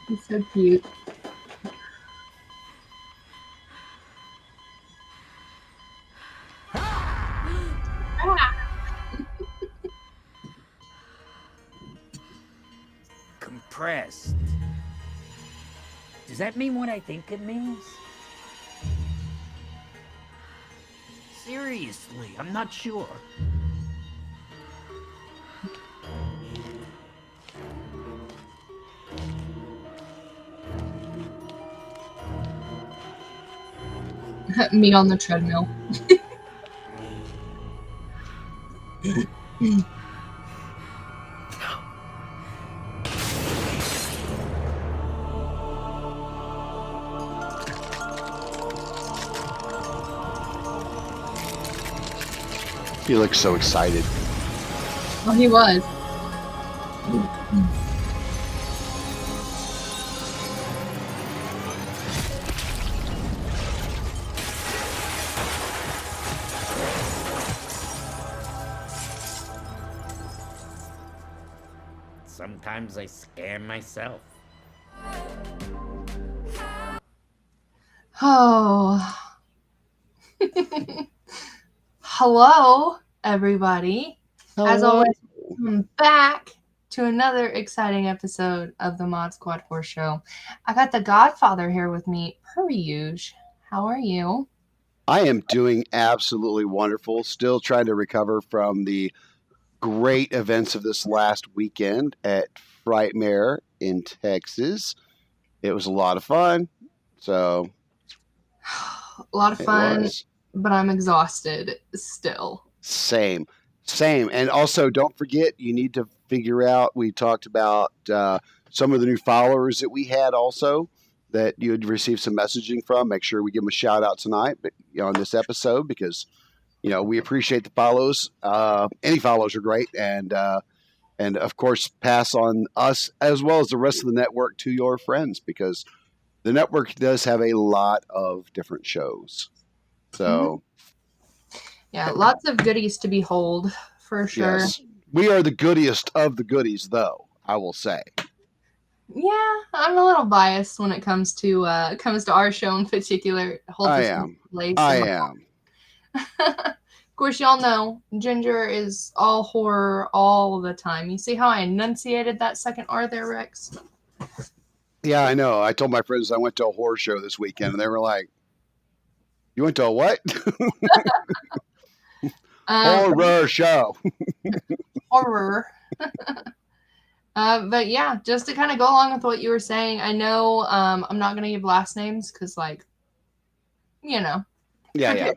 He's so cute. Compressed. Does that mean what I think it means? Seriously, I'm not sure. Me on the treadmill. He looks so excited. Oh, he was. Sometimes I scare myself. Oh. Hello, everybody. Hello. As always, welcome back to another exciting episode of the Mod Squad Horse Show. I got the Godfather here with me, per usual. How are you? I am doing absolutely wonderful. Still trying to recover from the great events of this last weekend at Frightmare in Texas. It was a lot of fun. So A lot of it fun, was. but I'm exhausted still. Same. And also, don't forget, you need to figure out, we talked about some of the new followers that we had also that you had received some messaging from. Make sure we give them a shout out tonight on this episode because, we appreciate the follows. Any follows are great. And of course, pass on us as well as the rest of the network to your friends because the network does have a lot of different shows. So, yeah, lots of goodies to behold for sure. yes, we are the goodiest of the goodies, though, I will say. Yeah, I'm a little biased when it comes to our show in particular. I am. Of course, y'all know Ginger is all horror all the time. You see how I enunciated that second R there, Rex? Yeah, I know. I told my friends I went to a horror show this weekend, and they were like, "You went to a what?" Horror show. Horror. But yeah, just to kind of go along with what you were saying, I know I'm not going to give last names because, protect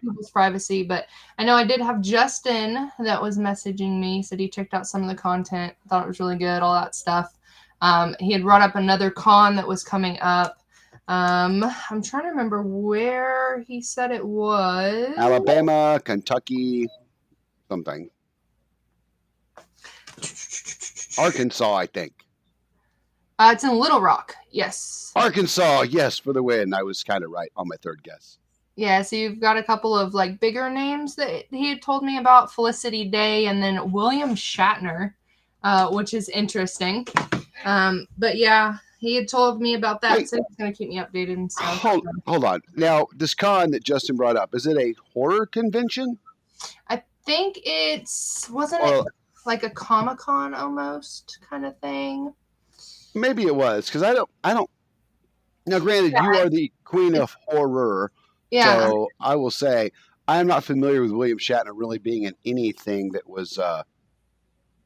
people's privacy. But I know I did have Justin that was messaging me, said he checked out some of the content, thought it was really good, all that stuff. He had brought up another con that was coming up. I'm trying to remember where he said it was. Alabama, Kentucky, something. Arkansas, I think. It's in Little Rock, yes. Arkansas, yes, for the win. I was kind of right on my third guess. Yeah, so you've got a couple of bigger names that he had told me about, Felicity Day and then William Shatner, which is interesting. But yeah, he had told me about that, so he's going to keep me updated and stuff. Hold on. Now, this con that Justin brought up, is it a horror convention? I think wasn't it like a Comic-Con almost kind of thing? Maybe it was, because I don't. Now, granted, you are the queen of horror. Yeah. So I will say I'm not familiar with William Shatner really being in anything that was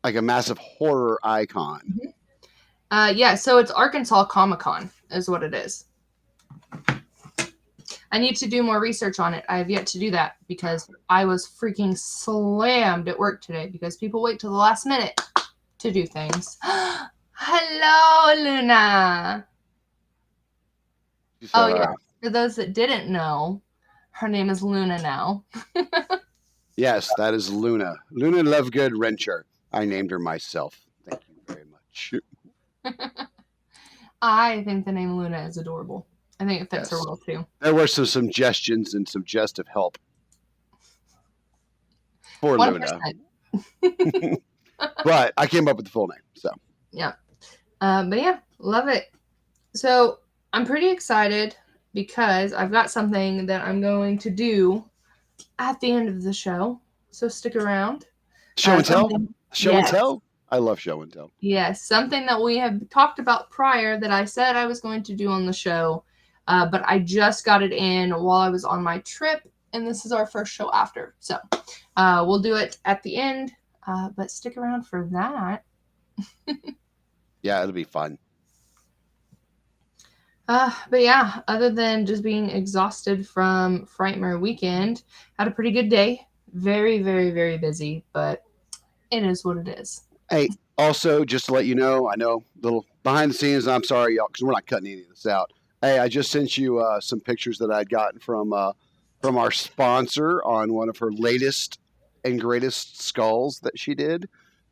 like a massive horror icon. Mm-hmm. Yeah, so it's Arkansas Comic-Con is what it is. I need to do more research on it. I have yet to do that because I was freaking slammed at work today because people wait till the last minute to do things. Hello, Luna. Oh, yeah. For those that didn't know, her name is Luna now. Yes, that is Luna. Luna Lovegood Rencher. I named her myself. Thank you very much. I think the name Luna is adorable. I think it fits her well, too. There were some suggestions and suggestive help for 100%. Luna. But I came up with the full name, so. Yeah. But yeah, love it. So I'm pretty excited because I've got something that I'm going to do at the end of the show. So stick around. Show and tell. Something, Show and yes, tell. I love show and tell. yes, something that we have talked about prior that I said I was going to do on the show, but I just got it in while I was on my trip, and this is our first show after. So we'll do it at the end, but stick around for that. Yeah, it'll be fun. But yeah, other than just being exhausted from Frightmare weekend, had a pretty good day. Very, very, very busy, but it is what it is. Hey, also, just to let you know, I know little behind the scenes. I'm sorry, y'all, because we're not cutting any of this out. Hey, I just sent you some pictures that I'd gotten from our sponsor on one of her latest and greatest skulls that she did.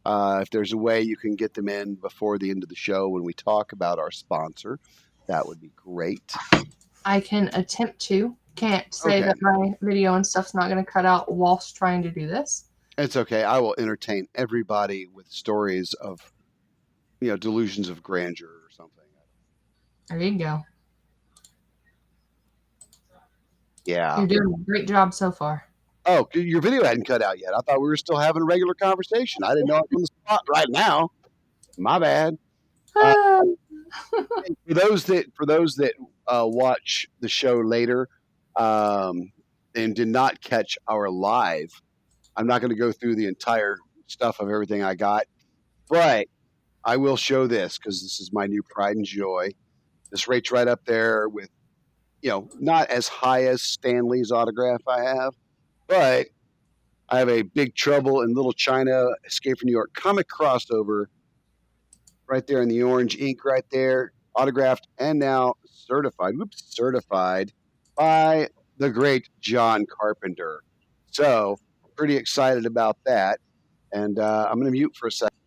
If there's a way you can get them in before the end of the show when we talk about our sponsor, that would be great. I can attempt to. Can't say Okay. that my video and stuff's not going to cut out whilst trying to do this. It's okay. I will entertain everybody with stories of, delusions of grandeur or something. There you go. Yeah. You're doing a great job so far. Oh, your video hadn't cut out yet. I thought we were still having a regular conversation. I didn't know I was on the spot right now. My bad. For those that watch the show later and did not catch our live, I'm not going to go through the entire stuff of everything I got, but I will show this because this is my new pride and joy. This rates right up there with, not as high as Stanley's autograph I have, but I have a Big Trouble in Little China Escape from New York comic crossover right there in the orange ink right there, autographed and now certified by the great John Carpenter. So pretty excited about that. And I'm going to mute for a second.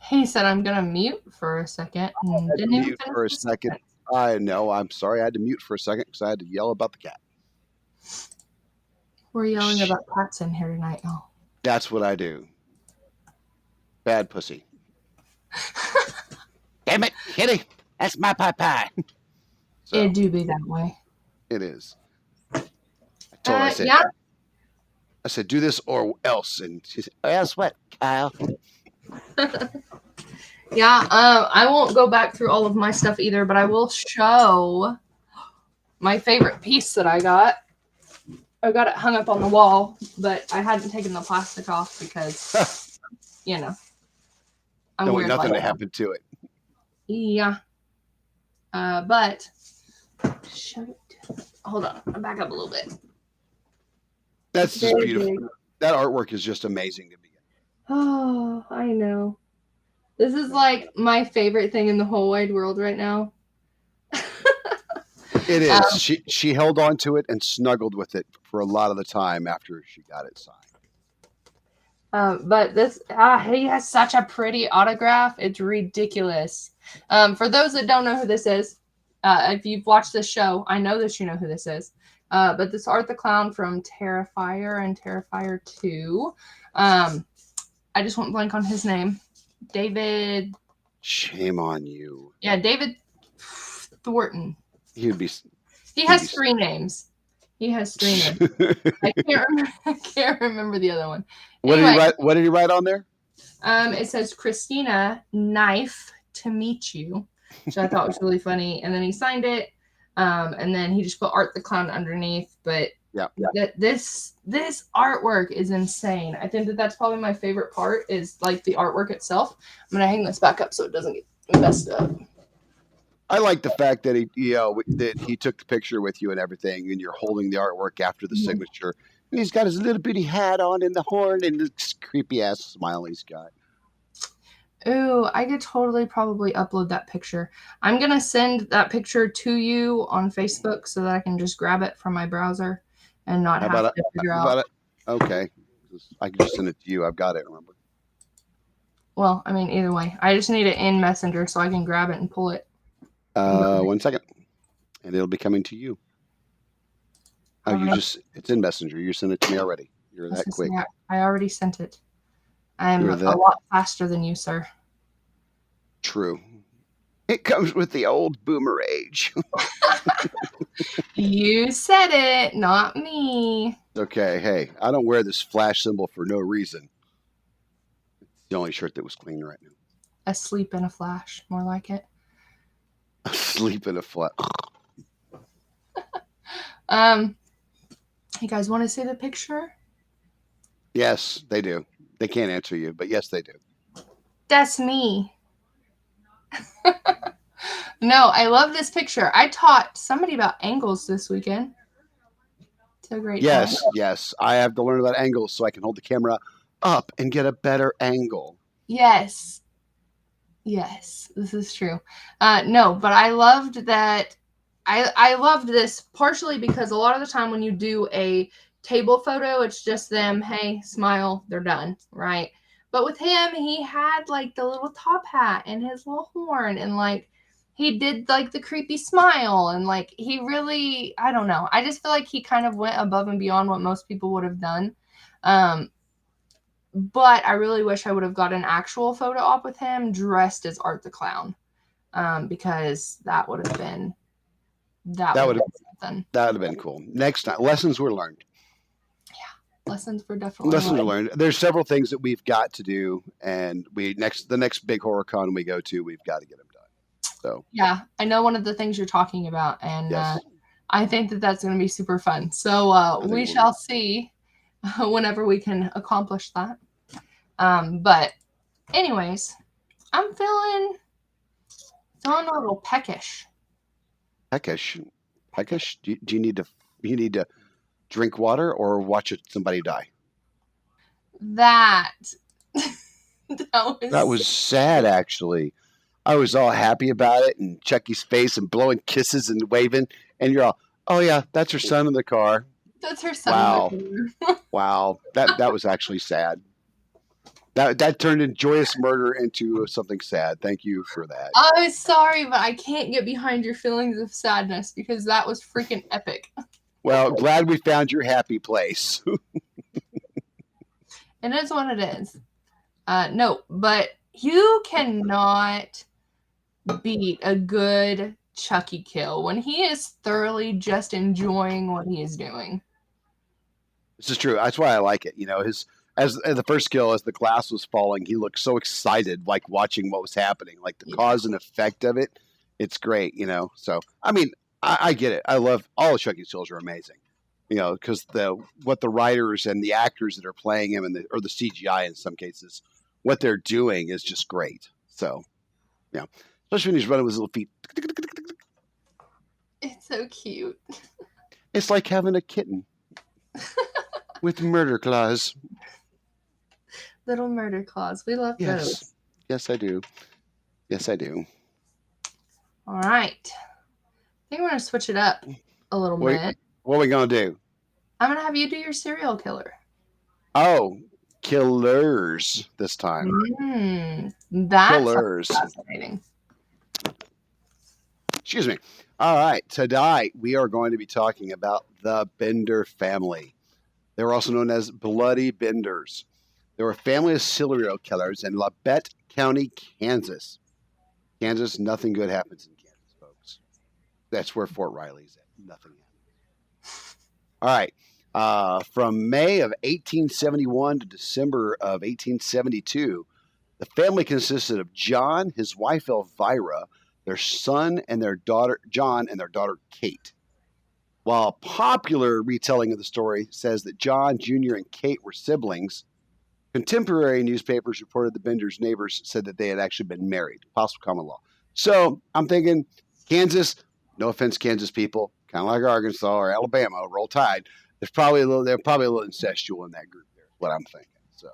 He said, I'm going to mute for a second. And didn't even Mute finish for a the second. sentence. I know. I'm sorry. I had to mute for a second because I had to yell about the cat. We're yelling about cats in here tonight. Oh. That's what I do. Bad pussy. Damn it, Kitty. That's my pie. So It do be that way. it is. I told her, I said, Yeah. I said, do this or else. And she said, else what, Kyle? Yeah, I won't go back through all of my stuff either, but I will show my favorite piece that I got. I got it hung up on the wall, but I hadn't taken the plastic off because, I'm Don't want weird nothing like to that. happen to it. Yeah. But show it. Hold on, I'll back up a little bit. That's just Very beautiful. big. That artwork is just amazing to me. Oh, I know. This is like my favorite thing in the whole wide world right now. It is. She held on to it and snuggled with it for a lot of the time after she got it signed. But this, he has such a pretty autograph. It's ridiculous. For those that don't know who this is, if you've watched this show, I know that you know who this is. But this Art the Clown from Terrifier and Terrifier 2. I just went blank on his name. David. Shame on you. Yeah, David Thornton. He'd be. He has three names. He has three names. I can't remember the other one. What Anyway, did he write? What did he write on there? It says Christina Knife to meet you, which I thought was really funny. And then he signed it. And then he just put Art the Clown underneath. But Yeah. This artwork is insane. I think that's probably my favorite part is like the artwork itself. I'm gonna hang this back up so it doesn't get messed up. I like the fact that he took the picture with you and everything, and you're holding the artwork after the signature. And he's got his little bitty hat on and the horn and this creepy ass smile he's got. Ooh, I could totally probably upload that picture. I'm gonna send that picture to you on Facebook so that I can just grab it from my browser and not have to figure out. Okay, I can just send it to you. I've got it. Remember? Well, I mean, either way, I just need it in Messenger so I can grab it and pull it. 1 second, and it'll be coming to you. It's in Messenger. You sent it to me already. You're that quick. I already sent it. I'm a lot faster than you, sir. True. It comes with the old boomer age. You said it, not me. Okay, hey, I don't wear this flash symbol for no reason. It's the only shirt that was clean right now. Asleep in a flash, more like it. Asleep in a flat. You guys want to see the picture? Yes, they do. They can't answer you, but yes, they do. That's me. No, I love this picture. I taught somebody about angles this weekend. It's a great time. Yes. I have to learn about angles so I can hold the camera up and get a better angle. Yes, this is true. No, but I loved that. I loved this partially because a lot of the time when you do a table photo, it's just them, hey, smile, they're done, right? But with him, he had like the little top hat and his little horn, and like he did like the creepy smile, and like he really, I don't know. I just feel like he kind of went above and beyond what most people would have done. But I really wish I would have got an actual photo op with him dressed as Art the Clown, because that would have been something. That would have been cool. Next time, lessons were learned. Lessons were definitely Lessons were learned. There's several things that we've got to do, and the next big horror con we go to, we've got to get them done. So yeah, I know one of the things you're talking about, and yes, I think that that's going to be super fun. So we shall see whenever we can accomplish that. But anyways, I'm feeling a little peckish. peckish. Do you need to drink water or watch somebody die? That That was sad, actually. I was all happy about it, and Chucky's face and blowing kisses and waving, and you're all, oh yeah, that's her son in the car. That's her son. Wow, wow, that was actually sad. That turned in joyous murder into something sad. Thank you for that. I'm sorry, but I can't get behind your feelings of sadness because that was freaking epic. Well, glad we found your happy place. It is what it is. No, but you cannot beat a good Chucky kill when he is thoroughly just enjoying what he is doing. This is true. That's why I like it. You know, as the first kill, as the glass was falling, he looked so excited, like watching what was happening, like the cause and effect of it. It's great, you know. So I mean, I get it. I love all of Chucky's kills are amazing. You know, because what the writers and the actors that are playing him or the CGI in some cases, what they're doing is just great. So, yeah, especially when he's running with his little feet. It's so cute. It's like having a kitten with murder claws. Little murder claws. We love those. Yes, I do. Yes, I do. All right. I think we're going to switch it up a little bit. What are we going to do? I'm going to have you do your serial killer. Oh, killers this time. That's Killers. Fascinating. Excuse me. All right. Today, we are going to be talking about the Bender family. They were also known as Bloody Benders. They were a family of serial killers in Labette County, Kansas. Kansas, nothing good happens in Kansas, folks. That's where Fort Riley's at. Nothing happens. All right. From May of 1871 to December of 1872, the family consisted of John, his wife Elvira, their son and their daughter, John, and their daughter, Kate. While popular retelling of the story says that John Jr. and Kate were siblings, contemporary newspapers reported the Benders' neighbors said that they had actually been married, possible common law. So I'm thinking, Kansas, no offense, Kansas people, kind of like Arkansas or Alabama, Roll Tide. They're probably a little incestual in that group. There, is what I'm thinking. So,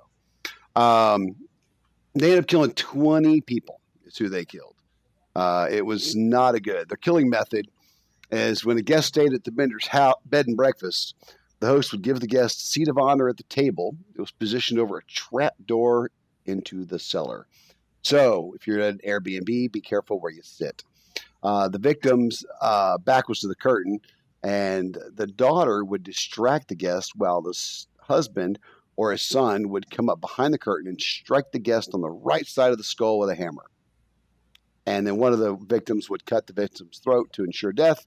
they ended up killing 20 people. Is who they killed. It was not a good. Their killing method is when a guest stayed at the Benders' bed and breakfast, the host would give the guest a seat of honor at the table. It was positioned over a trap door into the cellar. So if you're at an Airbnb, be careful where you sit. The victim's back was to the curtain, and the daughter would distract the guest while the husband or his son would come up behind the curtain and strike the guest on the right side of the skull with a hammer. and then one of the victims would cut the victim's throat to ensure death,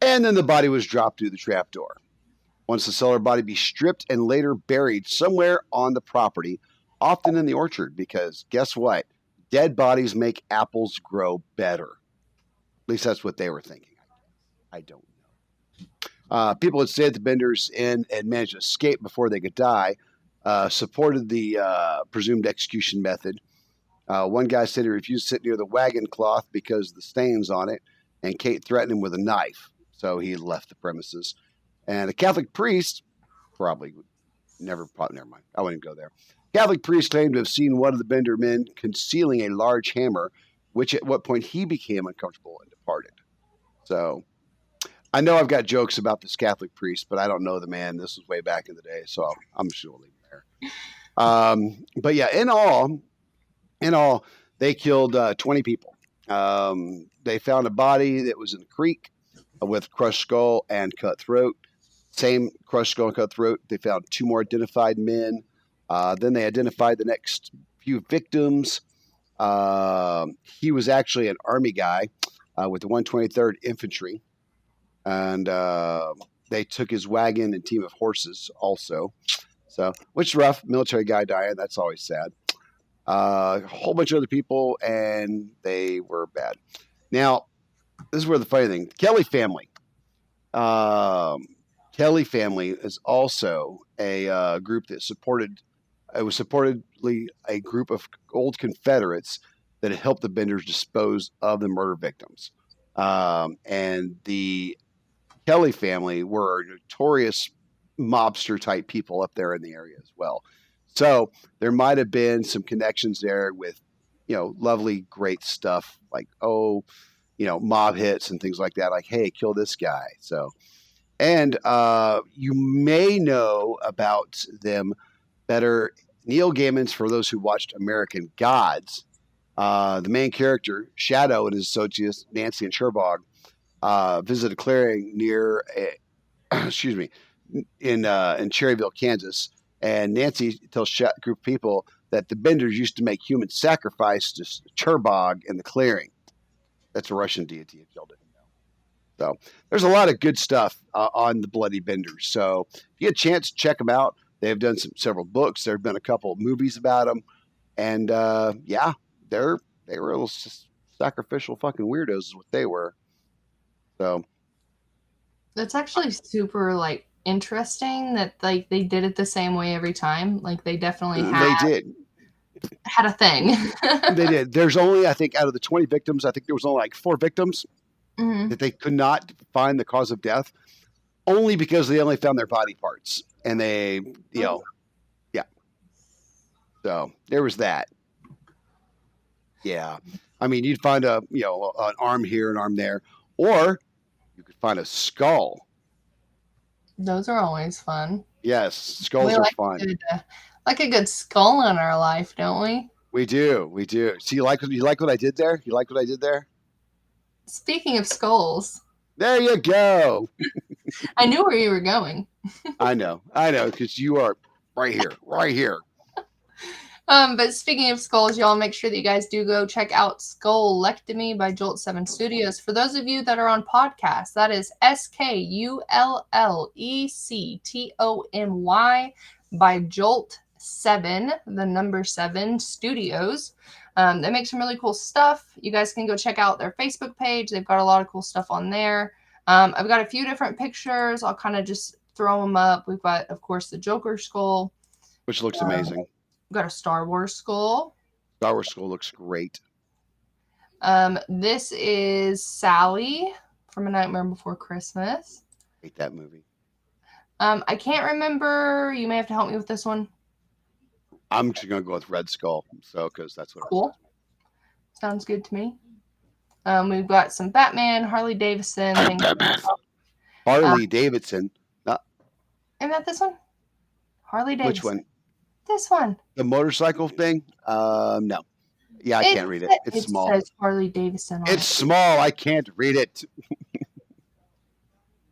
and then the body was dropped through the trapdoor. Once the seller body be stripped and later buried somewhere on the property, often in the orchard, because guess what? Dead bodies make apples grow better. At least that's what they were thinking. I don't know. People had said the Benders in and managed to escape before they could die, supported the presumed execution method. One guy said he refused to sit near the wagon cloth because of the stains on it, and Kate threatened him with a knife, so he left the premises. And a Catholic priest probably would never mind. I wouldn't go there. Catholic priest claimed to have seen one of the Bender men concealing a large hammer, which at what point he became uncomfortable and departed. So I know I've got jokes about this Catholic priest, but I don't know the man. This was way back in the day, so I'm just going to leave him there. But yeah, in all, they killed 20 people. They found a body that was in the creek with crushed skull and cut throat. Same crushed skull and cut throat. They found 2 more identified men. Then they identified the next few victims. He was actually an Army guy with the 123rd Infantry. And they took his wagon and team of horses also. So, which is rough. Military guy dying. That's always sad. A whole bunch of other people, and they were bad. Now, this is where the funny thing. Kelly family. Kelly family is also a group that supported. It was supposedly a group of old Confederates that had helped the Benders dispose of the murder victims. And the Kelly family were notorious mobster type people up there in the area as well. So there might have been some connections there with, lovely, great stuff like, mob hits and things like that. Like, hey, kill this guy. So, and you may know about them better. Neil Gaiman's, for those who watched American Gods, the main character, Shadow, and his associates, Nancy and Sherbog, visited a clearing near, in Cherryville, Kansas. And Nancy tells a group of people that the Benders used to make human sacrifice to Cherbog in the clearing. That's a Russian deity, if y'all didn't know. So there's a lot of good stuff on the Bloody Benders. So if you get a chance, check them out. They've done several books. There have been a couple of movies about them. And they were just sacrificial fucking weirdos is what they were. So that's actually super interesting that they did it the same way every time. Like they definitely had a thing. They did. There's only, I think, out of the 20 victims, I think there was only 4 victims that they could not find the cause of death, only because they only found their body parts. And they, yeah. So there was that. Yeah. I mean, you'd find an arm here, an arm there, or you could find a skull. Those are always fun. Yes, skulls are fun. Like a good skull in our life, don't we? We do. So you like what I did there? You like what I did there? Speaking of skulls. There you go. I knew where you were going. I know, because you are right here. But speaking of skulls, y'all make sure that you guys do go check out Skullectomy by Jolt 7 Studios. For those of you that are on podcasts, that is SKULLECTOMY by Jolt 7, the number 7 Studios. They make some really cool stuff. You guys can go check out their Facebook page. They've got a lot of cool stuff on there. I've got a few different pictures. I'll kind of just throw them up. We've got, of course, the Joker skull, which looks amazing. We've got a Star Wars skull. Star Wars skull looks great. This is Sally from A Nightmare Before Christmas. Hate that movie. I can't remember. You may have to help me with this one. I'm just gonna go with Red Skull, because that's what. Cool. Sounds good to me. We've got some Batman, Harley Davidson. Harley Davidson. Isn't that this one? Harley Davidson. Which one? This one. The motorcycle thing? No. Yeah, I can't read it. It's small. It says Harley Davidson on It's small. I can't read it.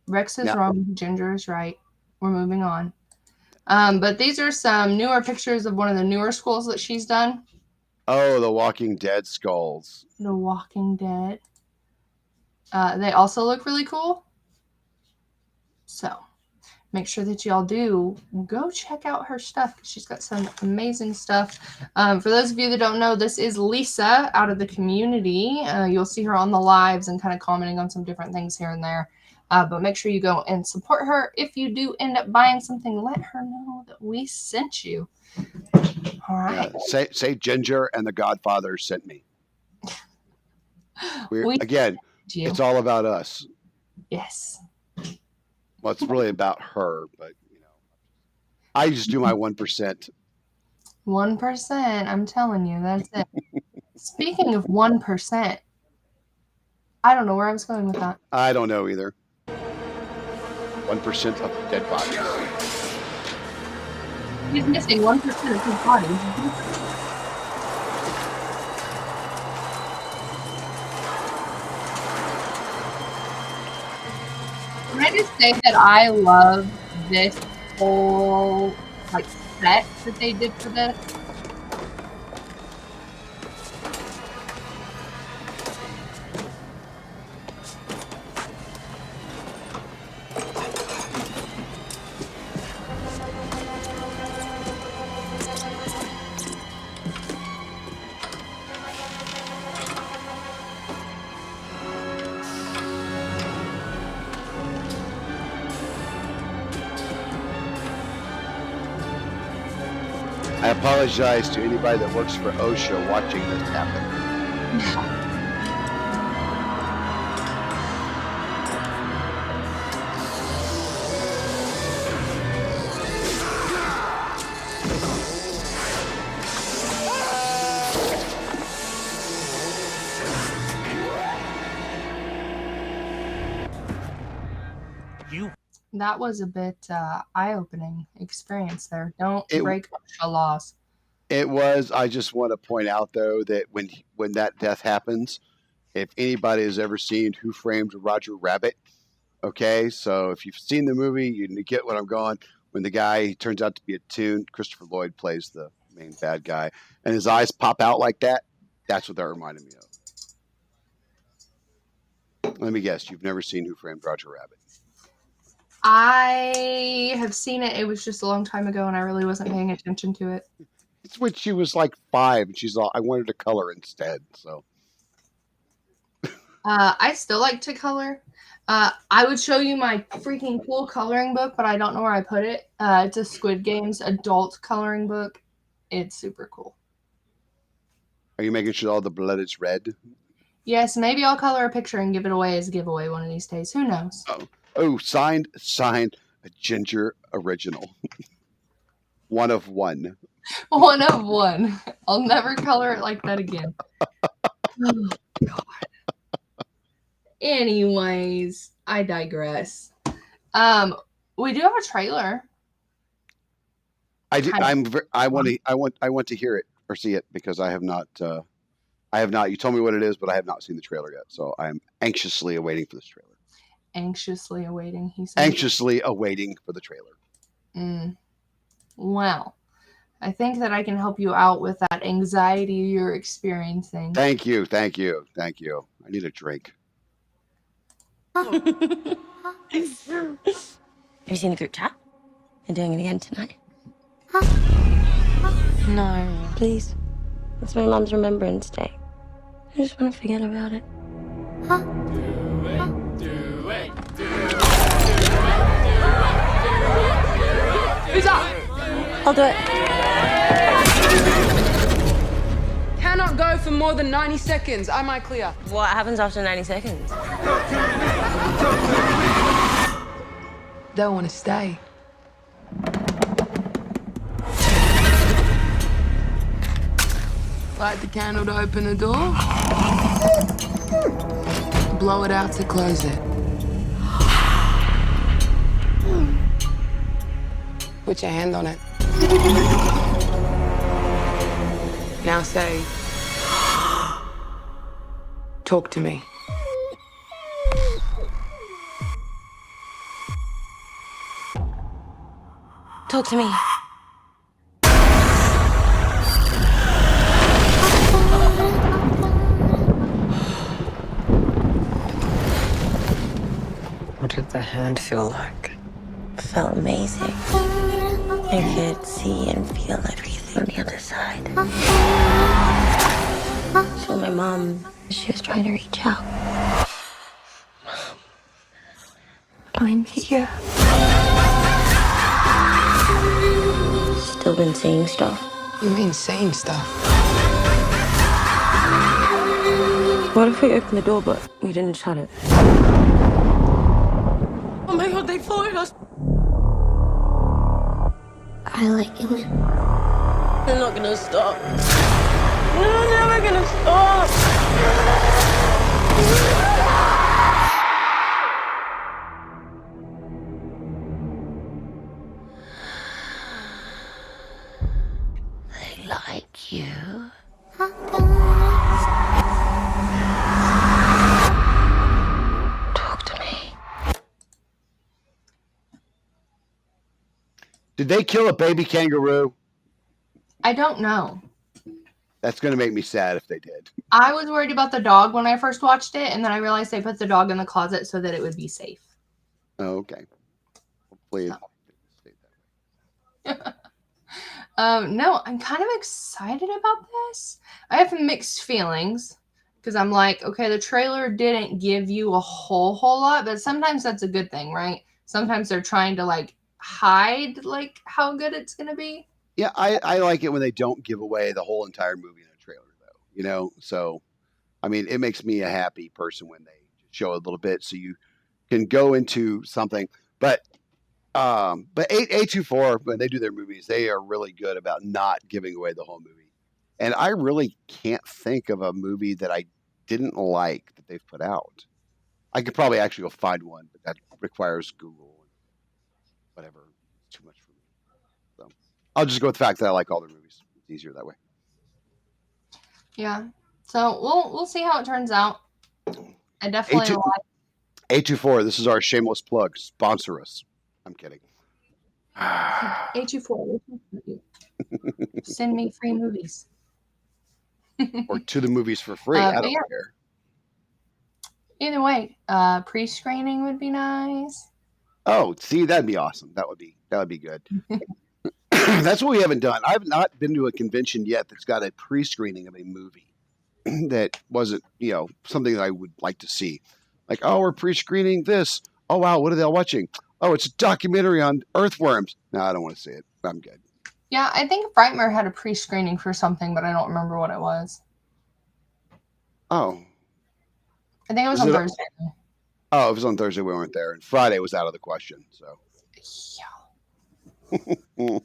Rex is wrong. Ginger is right. We're moving on. But these are some newer pictures of one of the newer schools that she's done. Oh, the Walking Dead skulls. The Walking Dead. They also look really cool. So make sure that y'all do go check out her stuff. She's got some amazing stuff. For those of you that don't know, this is Lisa out of the community. You'll see her on the lives and kind of commenting on some different things here and there. But make sure you go and support her. If you do end up buying something, let her know that we sent you. All right. Say Ginger and the Godfather sent me. Again, it's all about us. Yes. Well, it's really about her, but I just do my 1%. 1%. I'm telling you, that's it. Speaking of 1%, I don't know where I was going with that. I don't know either. 1% of dead bodies. He's missing 1% of his body. Can I just say that I love this whole set that they did for this? I apologize to anybody that works for OSHA watching this happen. That was a bit eye-opening experience there. Don't break OSHA laws. It was. I just want to point out, though, that when that death happens, if anybody has ever seen Who Framed Roger Rabbit, okay, so if you've seen the movie, you get what I'm going. When the guy turns out to be a toon, Christopher Lloyd plays the main bad guy, and his eyes pop out like that, that's what that reminded me of. Let me guess, you've never seen Who Framed Roger Rabbit? I have seen it. It was just a long time ago, and I really wasn't paying attention to it. It's when she was like 5, and she's all, I wanted to color instead, so. I still like to color. I would show you my freaking cool coloring book, but I don't know where I put it. It's a Squid Games adult coloring book. It's super cool. Are you making sure all the blood is red? Yes, maybe I'll color a picture and give it away as a giveaway one of these days. Who knows? Oh, signed a Ginger original. 1 of 1. 1 of 1. I'll never color it like that again. Oh, God. Anyways, I digress. We do have a trailer. I want to hear it or see it because I have not. You told me what it is, but I have not seen the trailer yet. So I'm anxiously awaiting for this trailer. Anxiously awaiting, he said. Anxiously awaiting for the trailer. Well, I think that I can help you out with that anxiety you're experiencing. Thank you. I need a drink. Have you seen the group chat? You're doing it again tonight? No. Please. It's my mom's Remembrance Day. I just want to forget about it. Who's up? I'll do it. Cannot go for more than 90 seconds. Am I clear? What happens after 90 seconds? They'll want to stay. Light the candle to open the door. Blow it out to close it. Put your hand on it. Now say, talk to me. Talk to me. hand feel like? Felt amazing. I could see and feel everything on the other side. So my mom, she was trying to reach out. I'm here. Still been saying stuff. You mean saying stuff? What if we opened the door but we didn't shut it? Oh my god, they followed us! I like it. They're not gonna stop. They're never gonna stop! They like you. Talk to me. Did they kill a baby kangaroo? I don't know. That's going to make me sad if they did. I was worried about the dog when I first watched it, and then I realized they put the dog in the closet so that it would be safe. Oh, okay. Hopefully it stayed that way. No, I'm kind of excited about this. I have mixed feelings because I'm like, okay, the trailer didn't give you a whole lot, but sometimes that's a good thing, right? Sometimes they're trying to like hide like how good it's gonna be. Yeah, I like it when they don't give away the whole entire movie in a trailer, though. You know, so I mean, it makes me a happy person when they show a little bit, so you can go into something. But A24, when they do their movies, they are really good about not giving away the whole movie. And I really can't think of a movie that I didn't like that they've put out. I could probably actually go find one, but that requires Google and whatever. It's too much for me. So I'll just go with the fact that I like all their movies. It's easier that way. Yeah. So we'll see how it turns out. I definitely like A24, this is our shameless plug. Sponsor us. I'm kidding. A24. Send me free movies. Or to the movies for free. I don't care. Either way, pre-screening would be nice. Oh, see, that'd be awesome. That would be good. That's what we haven't done. I've not been to a convention yet that's got a pre-screening of a movie that wasn't, something that I would like to see. Like, oh, we're pre-screening this. Oh, wow, what are they all watching? Oh, it's a documentary on earthworms. No, I don't want to see it. I'm good. Yeah, I think Frightmare had a pre-screening for something, but I don't remember what it was. Oh. I think it was on Thursday. Oh, it was on Thursday. We weren't there. And Friday was out of the question. So. Yeah.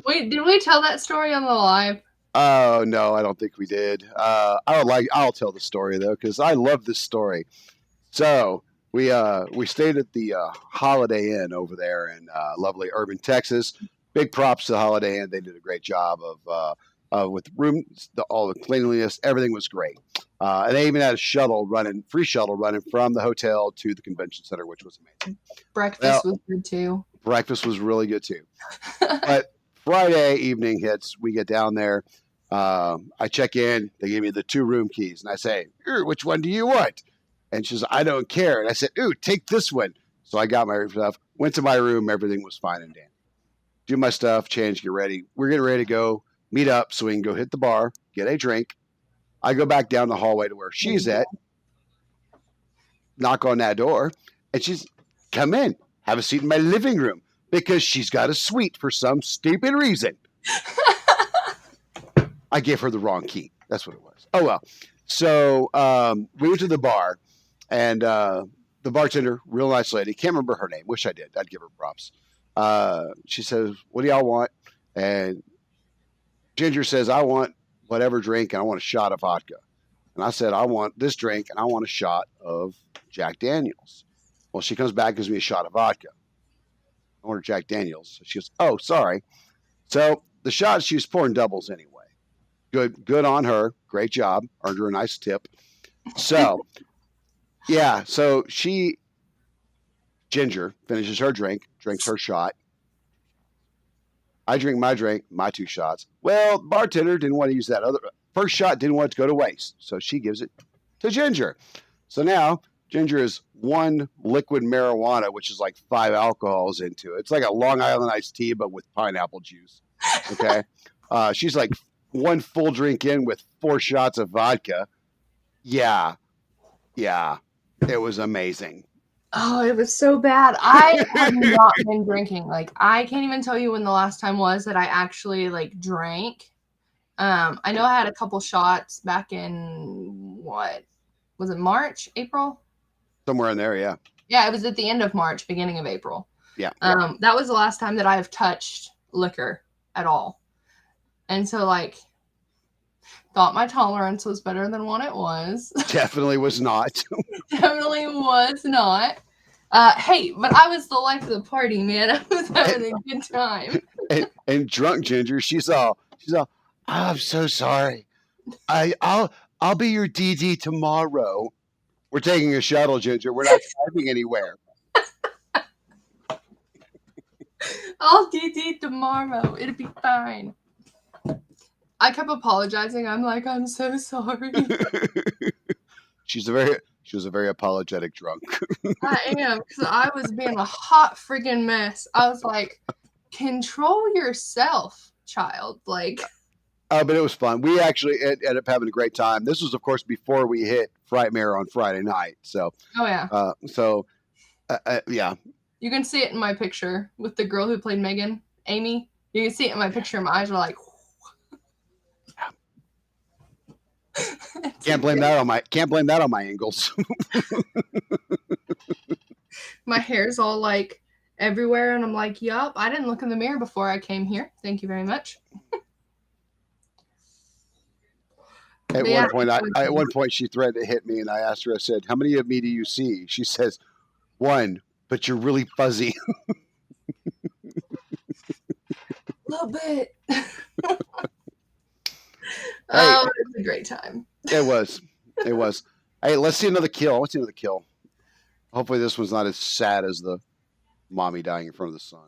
Wait, did we tell that story on the live? Oh, no, I don't think we did. I'll tell the story, though, because I love this story. So we stayed at the Holiday Inn over there in lovely Irving, Texas. Big props to the Holiday Inn. They did a great job with the rooms, all the cleanliness. Everything was great. And they even had a free shuttle running from the hotel to the convention center, which was amazing. Breakfast was good, too. Breakfast was really good, too. But Friday evening hits, we get down there. I check in. They give me the 2 room keys. And I say, which one do you want? And she says, I don't care. And I said, take this one. So I got my stuff, went to my room. Everything was fine and dandy. Do my stuff, change, get ready. We're getting ready to go meet up so we can go hit the bar, get a drink. I go back down the hallway to where she's at, knock on that door, and she's, come in, have a seat in my living room, because she's got a suite for some stupid reason. I gave her the wrong key. That's what it was. Oh, well. So we went to the bar, and the bartender, real nice lady, can't remember her name. Wish I did. I'd give her props. She says, what do y'all want? And Ginger says, I want whatever drink, and I want a shot of vodka. And I said, I want this drink, and I want a shot of Jack Daniels. Well, she comes back and gives me a shot of vodka. I ordered Jack Daniels. So she goes, oh, sorry. So the shots, she was pouring doubles anyway. Good on her. Great job. Earned her a nice tip. So, yeah. So Ginger finishes her drink, drinks her shot. I drink my drink, my 2 shots. Well, bartender didn't want to use that first shot, didn't want it to go to waste. So she gives it to Ginger. So now Ginger is 1 liquid marijuana, which is like 5 alcohols into it. It's like a Long Island iced tea, but with pineapple juice. Okay. She's like 1 full drink in with 4 shots of vodka. Yeah. It was amazing. Oh, it was so bad. I have not been drinking. Like, I can't even tell you when the last time was that I actually like drank. I know I had a couple shots back in what was it, March, April? Somewhere in there, yeah. Yeah, it was at the end of March, beginning of April. Yeah. That was the last time that I have touched liquor at all. And so, like, thought my tolerance was better than what it was. Definitely was not. Definitely was not. Hey, but I was the life of the party, man. I was having a good time. And drunk Ginger, she's all, oh, I'm so sorry. I'll be your DD tomorrow. We're taking a shuttle, Ginger. We're not driving anywhere. I'll DD tomorrow. It'll be fine. I kept apologizing. I'm like, I'm so sorry. She was a very apologetic drunk. I am, because I was being a hot freaking mess. I was like, control yourself, child. Like, But it was fun. We actually ended up having a great time. This was, of course, before we hit Frightmare on Friday night. So, oh yeah. Yeah. You can see it in my picture with the girl who played Megan, Amy. You can see it in my picture. My eyes were like. Can't blame that on my angles. My hair's all like everywhere, and I'm like, yup, I didn't look in the mirror before I came here. Thank you very much. At one point, she threatened to hit me, and I asked her. I said, "How many of me do you see?" She says, 1, but you're really fuzzy. A little bit. Oh, it was a great time. It was. Hey, let's see another kill. Hopefully, this one's not as sad as the mommy dying in front of the son.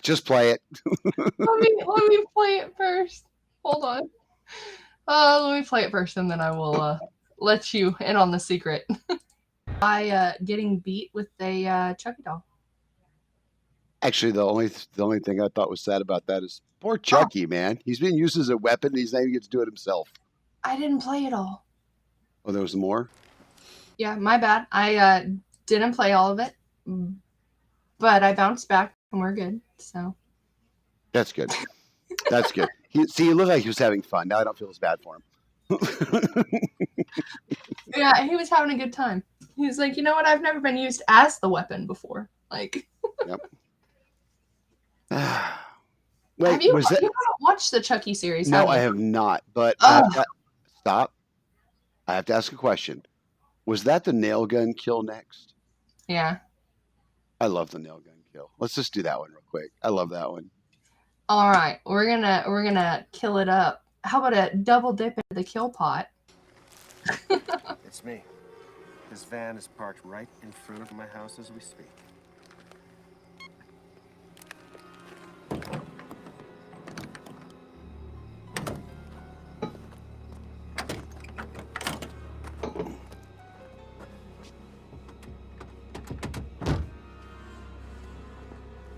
Just play it. let me play it first. Hold on. Let me play it first, and then I will let you in on the secret. By getting beat with a Chucky doll. Actually, the only thing I thought was sad about that is poor Chucky, man. He's being used as a weapon. And he's not even get to do it himself. I didn't play it all. Oh, there was more? Yeah, my bad. I didn't play all of it, but I bounced back and we're good. So that's good. That's good. He looked like he was having fun. Now I don't feel as bad for him. Yeah, he was having a good time. He was like, you know what? I've never been used as the weapon before. Like. Yep. Wait, have you haven't watched the Chucky series? No, I have not. But stop. I have to ask a question. Was that the nail gun kill next? Yeah. I love the nail gun kill. Let's just do that one real quick. I love that one. All right, we're gonna kill it up. How about a double dip into the kill pot? It's me. This van is parked right in front of my house as we speak.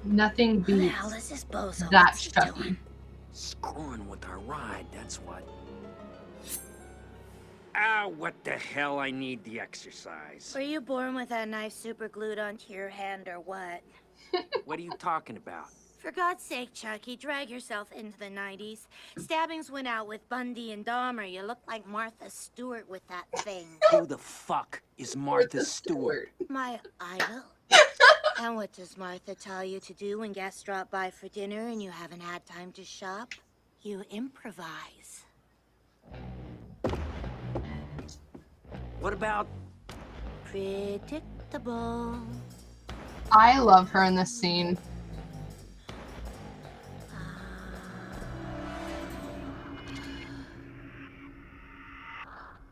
Nothing beats that Chucky. Screwing with our ride, that's what. Ah, what the hell? I need the exercise. Were you born with that knife super glued onto your hand or what? What are you talking about? For God's sake, Chucky, drag yourself into the 90s. Stabbings went out with Bundy and Dahmer. You look like Martha Stewart with that thing. Who the fuck is Martha Stewart? My idol. And what does Martha tell you to do when guests drop by for dinner and you haven't had time to shop? You improvise. What about... Predictable. I love her in this scene.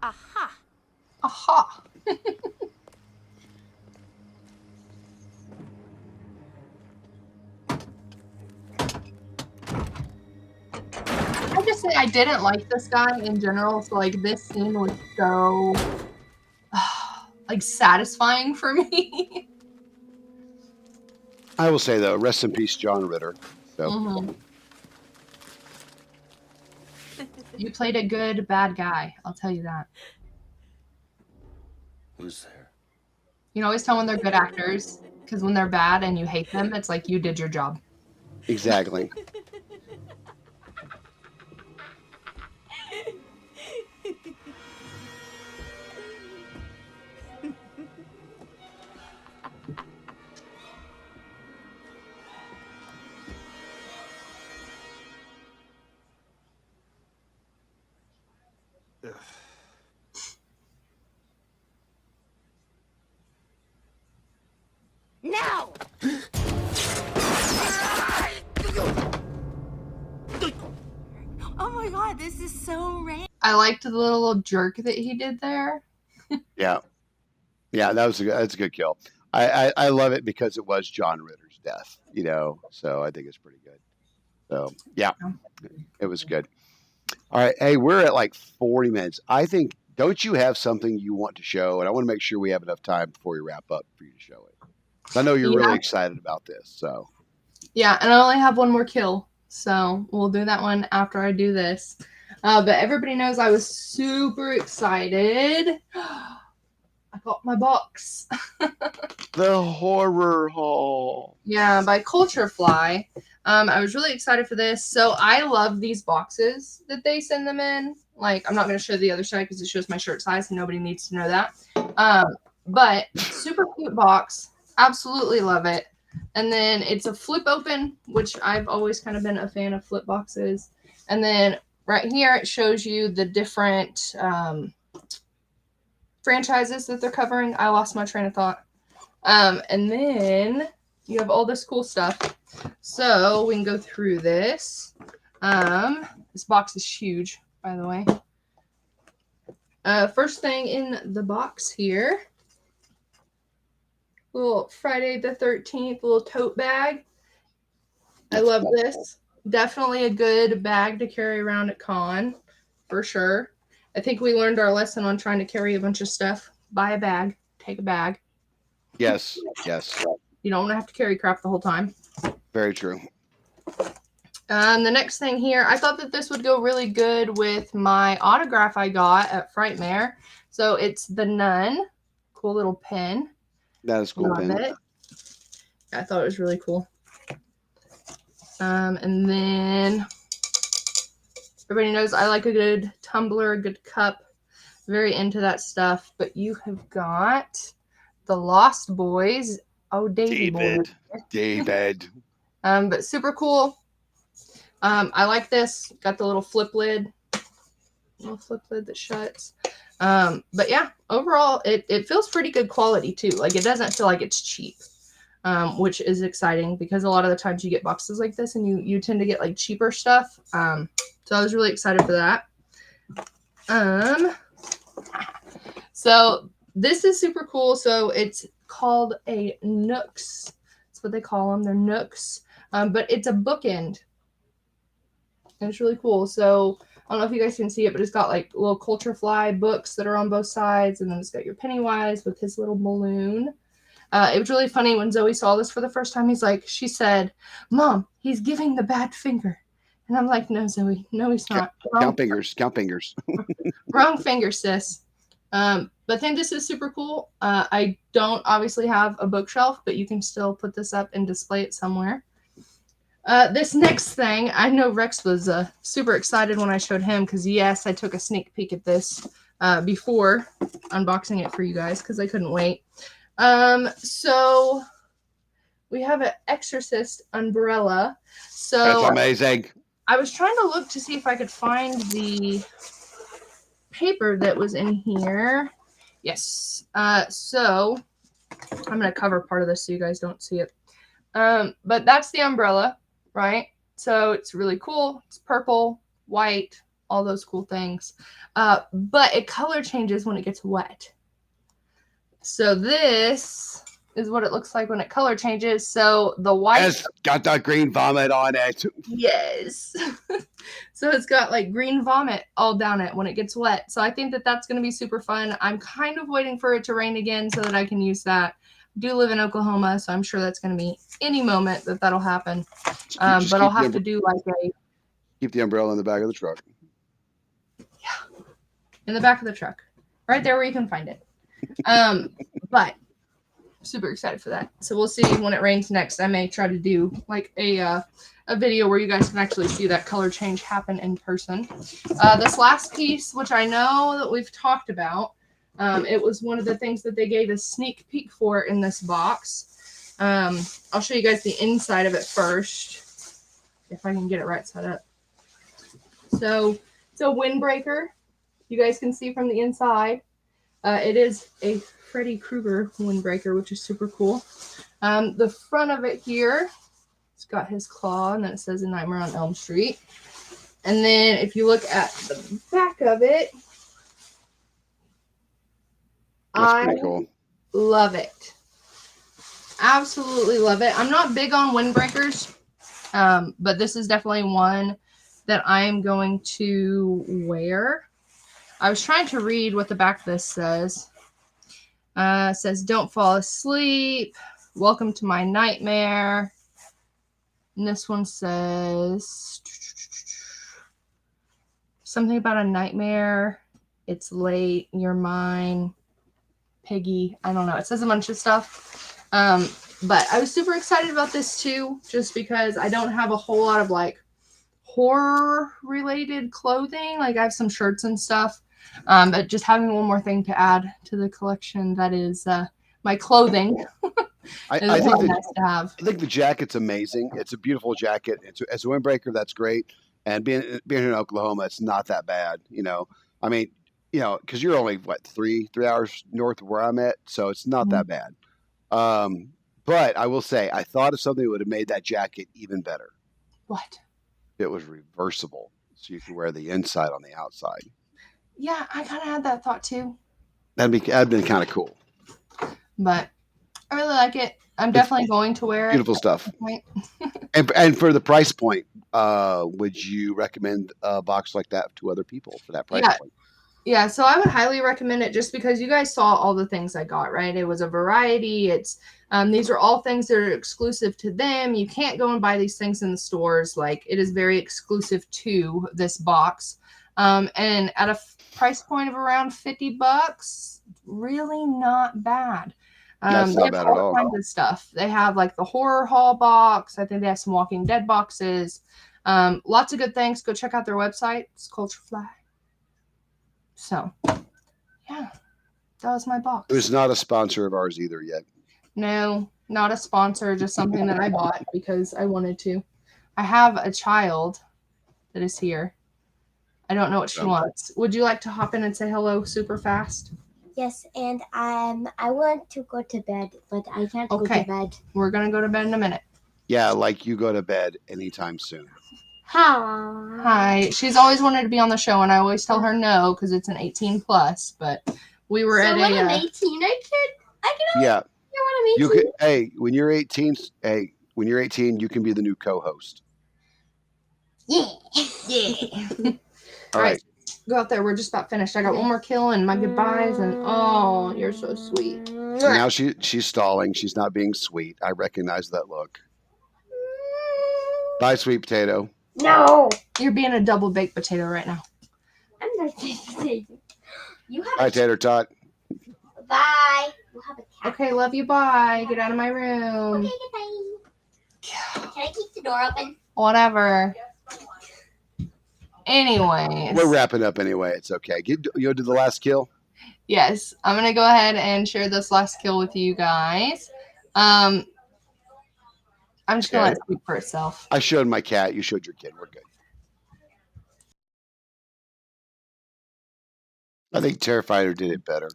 Aha. Aha. I just say I didn't like this guy in general, so like this scene was so like satisfying for me. I will say though, rest in peace, John Ritter. So You played a good bad guy, I'll tell you that. Who's there? You can always tell when they're good actors, because when they're bad and you hate them, it's like you did your job. exactly. Now! Oh my god, this is so random. I liked the little jerk that he did there. Yeah. Yeah, that's a good kill. I love it because it was John Ritter's death, you know, so I think it's pretty good. So yeah, it was good. All right. Hey, we're at like 40 minutes. I think, don't you have something you want to show? And I want to make sure we have enough time before we wrap up for you to show it. I know you're really excited about this. So yeah, and I only have one more kill, so we'll do that one after I do this. But everybody knows I was super excited. I got my box. the horror hall. Yeah, by CultureFly. I was really excited for this. So I love these boxes that they send them in. Like, I'm not going to show the other side because it shows my shirt size and nobody needs to know that. But super cute box. Absolutely love it. And then it's a flip open, which I've always kind of been a fan of flip boxes. And then right here, it shows you the different franchises that they're covering. I lost my train of thought. And then you have all this cool stuff. So we can go through this. This box is huge, by the way. First thing in the box here, little Friday the 13th little tote bag. I love this. Definitely a good bag to carry around at con, for sure. I think we learned our lesson on trying to carry a bunch of stuff. Buy a bag, take a bag. Yes, yes. You don't want to have to carry crap the whole time. Very true. The next thing here, I thought that this would go really good with my autograph I got at Frightmare. So it's the Nun. Cool little pin. That is cool. Love it. I thought it was really cool. And then everybody knows I like a good tumbler, a good cup. Very into that stuff. But you have got the Lost Boys. Oh, David. David. But super cool. I like this. Got the little flip lid. Little flip lid that shuts. But yeah, overall, it feels pretty good quality too. Like, it doesn't feel like it's cheap. Which is exciting because a lot of the times you get boxes like this and you tend to get like cheaper stuff. So I was really excited for that. So this is super cool. So it's called a Nooks. That's what they call them. They're Nooks. But it's a bookend. And it's really cool. So I don't know if you guys can see it, but it's got like little CultureFly books that are on both sides. And then it's got your Pennywise with his little balloon. It was really funny when Zoe saw this for the first time. She said, "Mom, he's giving the bad finger." And I'm like, "No, Zoe, no, he's not." Count fingers, count fingers. Wrong finger, sis. But I think this is super cool. I don't obviously have a bookshelf, but you can still put this up and display it somewhere. This next thing, I know Rex was super excited when I showed him because, yes, I took a sneak peek at this before unboxing it for you guys because I couldn't wait. So we have an Exorcist umbrella. So that's amazing. I was trying to look to see if I could find the paper that was in here. Yes. So I'm going to cover part of this so you guys don't see it. But that's the umbrella, right? So it's really cool. It's purple, white, all those cool things. But it color changes when it gets wet. So this is what it looks like when it color changes. So the white, It's got that green vomit on it. yes. So it's got like green vomit all down it when it gets wet. So I think that that's going to be super fun. I'm kind of waiting for it to rain again so that I can use that. I do live in Oklahoma, so I'm sure that's going to be any moment that that'll happen. But I'll have to do like a keep the umbrella in the back of the truck. Yeah, in the back of the truck, right there where you can find it. But super excited for that. So we'll see when it rains next. I may try to do like a video where you guys can actually see that color change happen in person. This last piece, which I know that we've talked about, it was one of the things that they gave a sneak peek for in this box. I'll show you guys the inside of it first, if I can get it right side up. So it's a windbreaker. You guys can see from the inside. It is a Freddy Krueger windbreaker, which is super cool. The front of it here, it's got his claw, and then it says A Nightmare on Elm Street. And then if you look at the back of it, That's pretty cool. Love it. Absolutely love it. I'm not big on windbreakers, but this is definitely one that I am going to wear. I was trying to read what the back of this says. It says, "Don't fall asleep. Welcome to my nightmare." And this one says something about a nightmare. It's late. You're mine. Piggy. I don't know. It says a bunch of stuff. But I was super excited about this too, just because I don't have a whole lot of like horror related clothing. Like I have some shirts and stuff. But just having one more thing to add to the collection that is my clothing. I think nice to have. I think the jacket's amazing. It's a beautiful jacket. It's a windbreaker. That's great. And being in Oklahoma, it's not that bad. I mean, because you're only what 3 hours north of where I'm at, so it's not that bad. But I will say, I thought of something that would have made that jacket even better. What? It was reversible, so you could wear the inside on the outside. Yeah, I kind of had that thought too. That'd been kind of cool. But I really like it. I'm definitely going to wear it. Beautiful stuff. And for the price point, would you recommend a box like that to other people for that price point? Yeah, so I would highly recommend it just because you guys saw all the things I got, right? It was a variety. It's these are all things that are exclusive to them. You can't go and buy these things in the stores. Like it is very exclusive to this box. And at a price point of around $50, really not bad. That's not bad at all. Kinds of stuff. They have like the horror haul box. I think they have some Walking Dead boxes. Lots of good things. Go check out their website. It's CultureFly. So, yeah, that was my box. It was not a sponsor of ours either yet. No, not a sponsor. Just something that I bought because I wanted to. I have a child that is here. I don't know what she wants. Would you like to hop in and say hello super fast? Yes, and I want to go to bed, but I can't go to bed. We're going to go to bed in a minute. Yeah, like you go to bed anytime soon. Hi. She's always wanted to be on the show, and I always tell her no because it's an 18+. But we were at a. When I'm 18, I can. Yeah. When I'm 18. Hey, when you're 18, you can be the new co-host. Yeah. All right. Go out there. We're just about finished. I got one more kill and my goodbyes, and oh, you're so sweet. Now she's stalling. She's not being sweet. I recognize that look. Bye, sweet potato. No. You're being a double baked potato right now. I'm not potato. Bye, tater tot. Bye. We'll have a cat. Okay, love you. Bye. Get out of my room. Okay, goodbye. Can I keep the door open? Whatever. Anyways. We're wrapping up anyway. It's okay. You do the last kill? Yes. I'm going to go ahead and share this last kill with you guys. I'm just going to let it speak for itself. I showed my cat. You showed your kid. We're good. I think Terrifier did it better.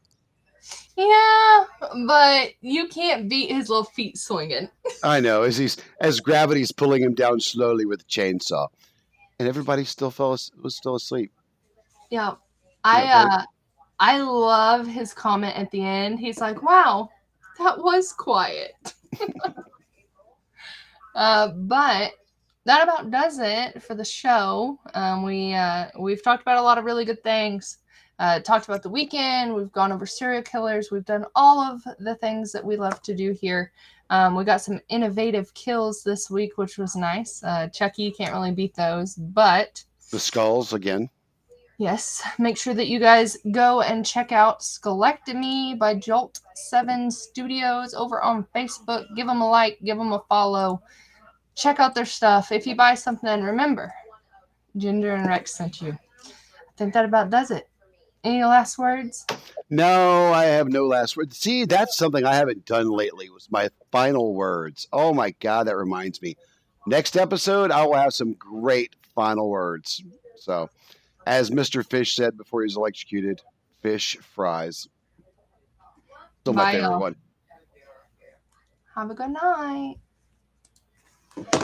Yeah, but you can't beat his little feet swinging. I know. As gravity's pulling him down slowly with a chainsaw. And everybody was still asleep. Yeah. I love his comment at the end. He's like, wow, That was quiet. But that about does it for the show. We've talked about a lot of really good things. Talked about the weekend. We've gone over serial killers. We've done all of the things that we love to do here. We got some innovative kills this week, which was nice. Chucky, can't really beat those, but The skulls again. yes, make sure that you guys go and check out Skullectomy by Jolt 7 Studios over on Facebook. Give them a like, give them a follow. Check out their stuff. If you buy something, remember, Ginger and Rex sent you. I think that about does it. Any last words? No, I have no last words. See, that's something I haven't done lately was my final words. Oh my God, that reminds me. Next episode, I will have some great final words. So, as Mr. Fish said before he was electrocuted, fish fries. Still my Bye, favorite y'all. one. Have a good night.